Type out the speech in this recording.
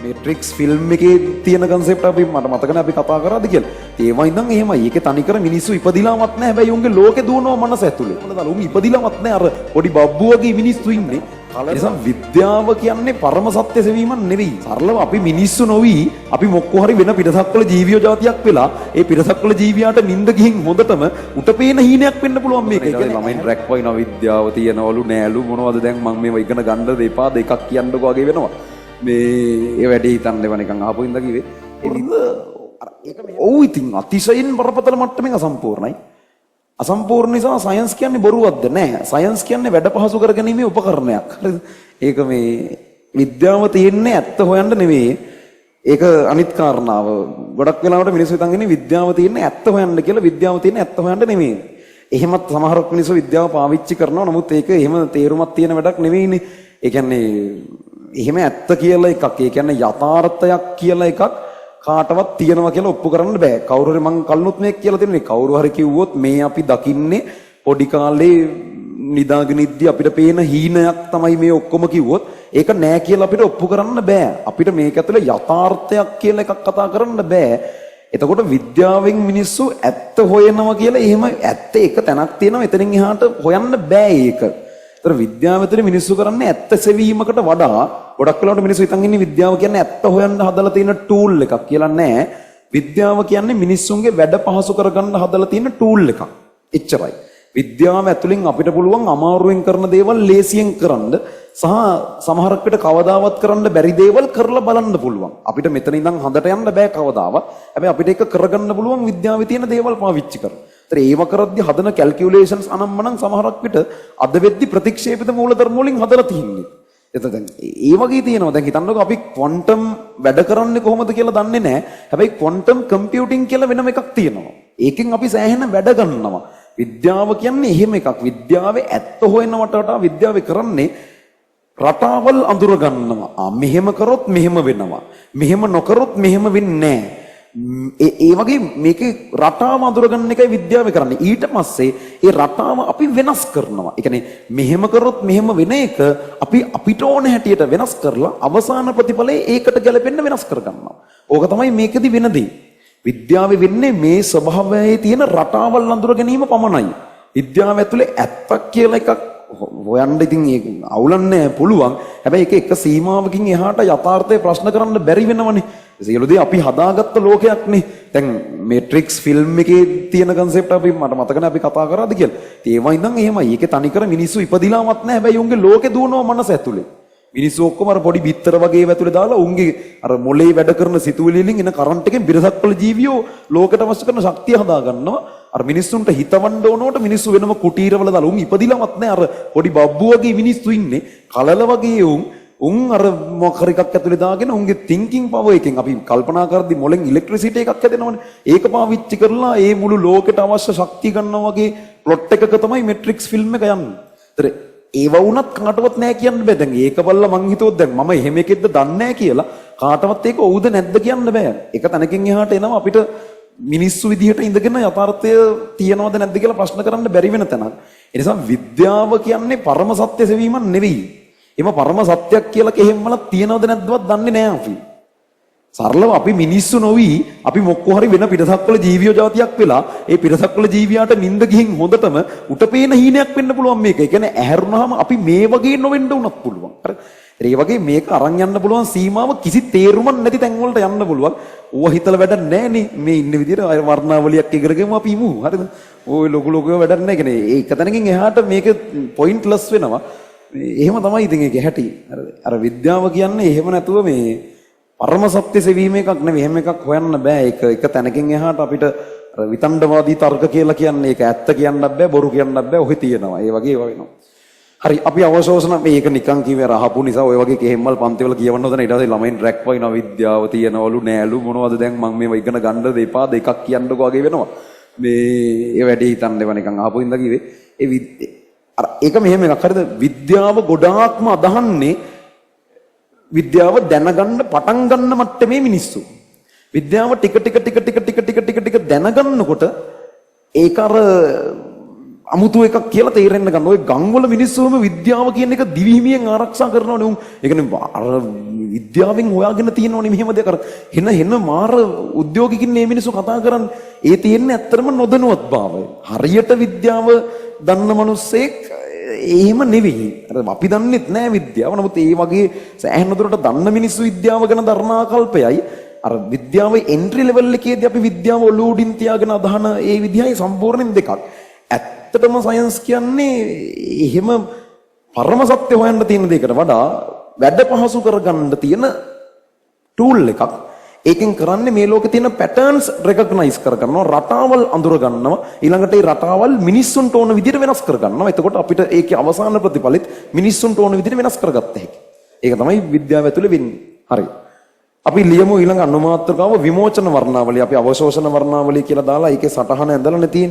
Matrix film එකේ තියෙන concept අපි මට මතක නැහැ අපි කතා කරාද කියලා. ඒවා ඉඳන් එහෙමයි. ඒකේ තනිකර මිනිස්සු ඉපදිලාවත් නැහැ. හැබැයි උන්ගේ ලෝකේ දුවනවා මනස ඇතුලේ. මොනවාද උන් ඉපදිලාවත් නැහැ. අර පොඩි බබ්බු වගේ මිනිස්සු ඉන්නේ. නිසා විද්‍යාව කියන්නේ පරම සත්‍ය සෙවීමක් නෙවෙයි. සරලව අපි මිනිස්සු නොවි අපි මොක්කෝ හරි වෙන පිටසක්වල ජීවියෝ జాතියක් වෙලා ඒ පිටසක්වල ජීවියාට නිින්ද ගිහින් හොඳටම උටපේන හීනයක් වෙන්න පුළුවන් මේක. ඒ කියන්නේ ළමයින් රැක් වයින් විද්‍යාව තියනවලු නෑලු මොනවද දැන් මම මේව ඉගෙන ගන්නද එපා දෙකක් කියන්නකෝ වගේ වෙනවා. මේ ඒ වැඩේ හිතන්න එපා නිකන් අහපු ඉඳ කිව්වේ. ඔව් ඉතින් අතිශයින් බරපතල මට්ටමින් අසම්පූර්ණයි. අසම්පූර්ණ නිසා සයන්ස් කියන්නේ බොරුවක්ද නෑ. සයන්ස් කියන්නේ වැඩ පහසු කරගැනීමේ උපකරණයක්. හරිද? ඒක මේ විද්‍යාව තියෙන්නේ ඇත්ත හොයන්න නෙවෙයි. ඒක අනිත් කාරණාව. ගොඩක් වෙලාවට මිනිස්සු හිතන් ඉන්නේ විද්‍යාව තියෙන්නේ ඇත්ත හොයන්න කියලා. විද්‍යාව තියෙන්නේ ඇත්ත හොයන්න නෙවෙයි. එහෙමත් සමහරක් මිනිස්සු විද්‍යාව පාවිච්චි කරනවා. නමුත් ඒක එහෙම තේරුමක් තියෙන වැඩක් නෙවෙයිනේ. ඒ කියන්නේ එහෙම ඇත්ත කියලා එකක්. ඒ කියන්නේ යථාර්ථයක් කියලා එකක් කාටවත් තියනවා කියලා ඔප්පු කරන්න බෑ. කවුරු හරි මං කල්නුත් මේක කියලා තියෙනවා. කවුරු හරි කිව්වොත් මේ අපි දකින්නේ පොඩි කාලේ නිදාගෙන ඉද්දි අපිට පේන හීනයක් තමයි මේ ඔක්කොම කිව්වොත් ඒක නෑ කියලා අපිට ඔප්පු කරන්න බෑ. අපිට මේක ඇතුලේ යථාර්ථයක් කියලා එකක් කතා කරන්න බෑ. එතකොට විද්‍යාවෙන් මිනිස්සු ඇත්ත හොයනවා කියලා එහෙම ඇත්ත එක තැනක් තියෙනවා. එතනින් එහාට හොයන්න බෑ ඒක. ඒතර විද්‍යාව ඇතුලේ මිනිස්සු කරන්නේ ඇත්ත සෙවීමකට වඩා ගොඩක් වෙලාවට මිනිස්සු හිතන් ඉන්නේ විද්‍යාව කියන්නේ ඇත්ත හොයන්න හදලා තියෙන ටූල් එකක් කියලා නෑ. විද්‍යාව කියන්නේ මිනිස්සුන්ගේ වැඩ පහසු කරගන්න හදලා තියෙන ටූල් එකක්. එච්චරයි. විද්‍යාව ඇතුලින් අපිට පුළුවන් අමාරුවෙන් කරන දේවල් ලේසියෙන් කරන්න සහ සමහරක් විට කවදාවත් කරන්න බැරි දේවල් කරලා බලන්න පුළුවන්. අපිට මෙතන ඉඳන් හඳට යන්න බෑ කවදාවත්. හැබැයි අපිට ඒක කරගන්න පුළුවන් විද්‍යාවේ තියෙන දේවල් පාවිච්චි කරලා. ඒතර ඒව කරද්දී හදන කැල්කියුලේෂන්ස් අනම්මනම් සමහරක් විට අද වෙද්දි ප්‍රතික්ෂේපිත මූලධර්ම වලින් හදලා තියෙන්නේ. එතකොට දැන් ඒ වගේ තියෙනවා. දැන් හිතන්නකෝ අපි ක්වොන්ටම් වැඩ කරන්නේ කොහොමද කියලා දන්නේ නැහැ. හැබැයි ක්වොන්ටම් කම්පියුටිං කියලා වෙනම එකක් තියෙනවා. ඒකෙන් අපි සෑහෙන වැඩ ගන්නවා. විද්‍යාව කියන්නේ එහෙම එකක්. විද්‍යාවේ ඇත්ත හොයනවට වඩා විද්‍යාවේ කරන්නේ රටාවල් අඳුර ගන්නවා. මෙහෙම කරොත් මෙහෙම වෙනවා. මෙහෙම නොකරොත් මෙහෙම වෙන්නේ නැහැ. ඒ වගේ මේකේ රටාව අඳුරගන්න එකයි විද්‍යාවේ කරන්නේ. ඊට පස්සේ ඒ රටාව අපි වෙනස් කරනවා. ඒ කියන්නේ මෙහෙම කරොත් මෙහෙම වෙන එක අපි අපිට ඕන හැටියට වෙනස් කරලා අවසාන ප්‍රතිඵලය ඒකට ගැලපෙන්න වෙනස් කරගන්නවා. ඕක තමයි මේකෙදි වෙන දේ. විද්‍යාවේ වෙන්නේ මේ ස්වභාවයේ තියෙන රටාවල් අඳුර ගැනීම පමණයි. විද්‍යාව ඇතුලේ ඇත්තක් කියලා එකක් හොයන්න ඉතින් ඒක අවුලන්නේ පුළුවන්. හැබැයි ඒක එක සීමාවකින් එහාට යථාර්ථය ප්‍රශ්න කරන්න බැරි වෙනවනේ. සියලු දේ අපි හදාගත්ත ලෝකයක් නේ. දැන් මේට්‍රික්ස් ෆිල්ම් එකේ තියෙන concept අපි මට මතක නැහැ අපි කතා කරාද කියලා. ඒවා ඉඳන් එහෙමයි. ඒකේ තනිකර මිනිස්සු ඉපදිලාවත් නැහැ. හැබැයි උන්ගේ ලෝකේ දුවනවා මනස ඇතුලේ. මිනිස්සු ඔක්කොම අර පොඩි බිත්තර වගේ ඇතුලේ දාලා උන්ගේ අර මොලේ වැඩ කරන සිතුවිලි වලින් එන කරන්ට් එකෙන් බිරසක්වල ජීවියෝ ලෝකයට අවශ්‍ය කරන ශක්තිය හදා ගන්නවා. අර මිනිස්සුන්ට හිතවන්න ඕනෝට මිනිස්සු වෙනම කුටීරවල දාලා උන් ඉපදිලාවත් නැහැ. අර පොඩි බබ්බු වගේ මිනිස්සු ඉන්නේ. කලල වගේ උන් අර මොකක් හරි එකක් ඇතුලේ දාගෙන උන්ගේ thinking power එකෙන් අපි කල්පනා කරද්දි මොලෙන් ඉලෙක්ට්‍රිසිටි එකක් හැදෙනවනේ. ඒක පාවිච්චි කරලා ඒ මුළු ලෝකෙට අවශ්‍ය ශක්තිය ගන්නවා වගේ ප්ලොට් එකක තමයි මේට්‍රික්ස් ෆිල්ම් එක යන්නේ. ඒතර ඒව වුණත් කාටවත් නෑ කියන්න බෑ. දැන් ඒක බලලා මං හිතුවොත් දැන් මම එහෙම එකෙක්ද දන්නේ නෑ කියලා කාටවත් ඒක ඔව්ද නැද්ද කියන්න බෑ. එක තැනකින් එහාට එනවා අපිට මිනිස්සු විදිහට ඉඳගෙන යථාර්ථය තියනවද නැද්ද කියලා ප්‍රශ්න කරන්න බැරි වෙන තැනක්. ඒ නිසා විද්‍යාව කියන්නේ පරම සත්‍ය සෙවීමක් නෙවෙයි. එම පරම සත්‍යයක් කියලා කෙහෙම්මල තියනවද නැද්දවත් දන්නේ නෑ අපි. සරලව අපි මිනිස්සු නොවි අපි මොක්කෝ හරි වෙන පිටසක්වල ජීවියෝ జాතියක් වෙලා ඒ පිටසක්වල ජීවියාට නිින්ද ගිහින් හොඳටම උටපේන හීනයක් වෙන්න පුළුවන් මේක. ඒ කියන්නේ ඇහැරුණාම අපි මේ වගේ නොවෙන්න උනත් පුළුවන්. හරි. ඒ වගේ මේක අරන් යන්න පුළුවන් සීමාව කිසි තේරුමක් නැති තැන් වලට යන්න පුළුවන්. ඕව හිතලා වැඩක් නැහැ නේ. මේ ඉන්න විදිහට අය වර්ණාවලියක් ඉගෙනගෙන අපි ඉමු. හරිද? ඕයි ලොකු ලොකුව වැඩක් නැහැ. කියන්නේ ඒක තැනකින් එහාට මේක පොයින්ට්ලස් වෙනවා. එහෙම තමයි ඉතින් ඒක හැටි. හරිද? අර විද්‍යාව කියන්නේ එහෙම නැතුව මේ පරම සත්‍ය සෙවීම එකක් නෙවෙයි. එහෙම එකක් හොයන්න බෑ. ඒක එක තැනකින් එහාට අපිට විතණ්ඩවාදී තර්ක කියලා කියන්නේ ඒක ඇත්ත කියන්නත් බෑ, බොරු කියන්නත් බෑ. ඔහි තියෙනවා. ඒ වගේ ඒවා වෙනවා. හරි අපි අවශෝෂණ මේක නිකන් කිව්වේ රහපු නිසා ඔය වගේ කෙහෙම්මල් පන්තිවල කියවන්න හොඳ නැහැ. ඊට පස්සේ ළමයින් රැක් වයින්නවා විද්‍යාව තියනවලු නෑලු මොනවද දැන් මම මේව ඉගෙන ගන්නද එපා දෙකක් කියන්නකෝ වගේ වෙනවා. මේ ඒ වැඩේ හිතන්න එපා නිකන් අහපු ඉඳලා කිව්වේ. ඒක මෙහෙම එකක් හරිද? විද්‍යාව ගොඩාක්ම අදහන්නේ විද්‍යාව දැනගන්න පටන් ගන්න මට්ටමේ මිනිස්සු. විද්‍යාව ටික ටික දැනගන්නකොට ඒක අමුතු එකක් කියලා තේරෙන්න ගන්න. ඔය ගම්වල මිනිස්සුම විද්‍යාව කියන එක දිවිහිමියෙන් ආරක්ෂා කරනවනේ උන්. ඒ කියන්නේ අර විද්‍යාවෙන් හොයාගෙන තියෙනවනේ මෙහෙම දෙයක්. අර හෙන මාර උද්‍යෝගිකින් මේ මිනිස්සු කතා කරන්නේ. ඒ තියෙන්නේ ඇත්තටම නොදැනුවත් භාවය. හරියට විද්‍යාව දන්න මිනිස්සෙක් එහෙම නෙවෙයි. අර අපි දන්නෙත් නෑ විද්‍යාව. නමුත් ඒ වගේ සෑහෙන දුරට දන්න මිනිස්සු විද්‍යාව ගැන දරන ආකල්පයයි අර විද්‍යාවේ එන්ට්‍රි ලෙවල් එකේදී අපි විද්‍යාව ඔලුව උඩින් තියාගෙන අදහන ඒ විදිහයි සම්පූර්ණයෙන් දෙකක්. ඇත්තටම සයන්ස් කියන්නේ එහෙම පරම සත්‍ය හොයන්න තියෙන දෙයකට වඩා වැඩ පහසු කරගන්න තියෙන ටූල් එකක්. ඒකෙන් කරන්නේ මේ ලෝකේ තියෙන පැටර්න්ස් රෙකග්නයිස් කරගන්නවා, රටාවල් අඳුර ගන්නවා, ඊළඟට ඒ රටාවල් මිනිස්සුන්ට ඕන විදිහට වෙනස් කරගන්නවා. එතකොට අපිට ඒකේ අවසාන ප්‍රතිඵලෙත් මිනිස්සුන්ට ඕන විදිහට වෙනස් කරගත්ත හැකි. ඒක තමයි විද්‍යාව ඇතුලේ වෙන්නේ. හරි. අපි ලියමු ඊළඟ අනුමාත්‍රකාව විමෝචන වර්ණාවලිය. අපි අවශෝෂණ වර්ණාවලිය කියලා දාලා ඒකේ සටහන ඇඳලානේ තියෙන්නේ.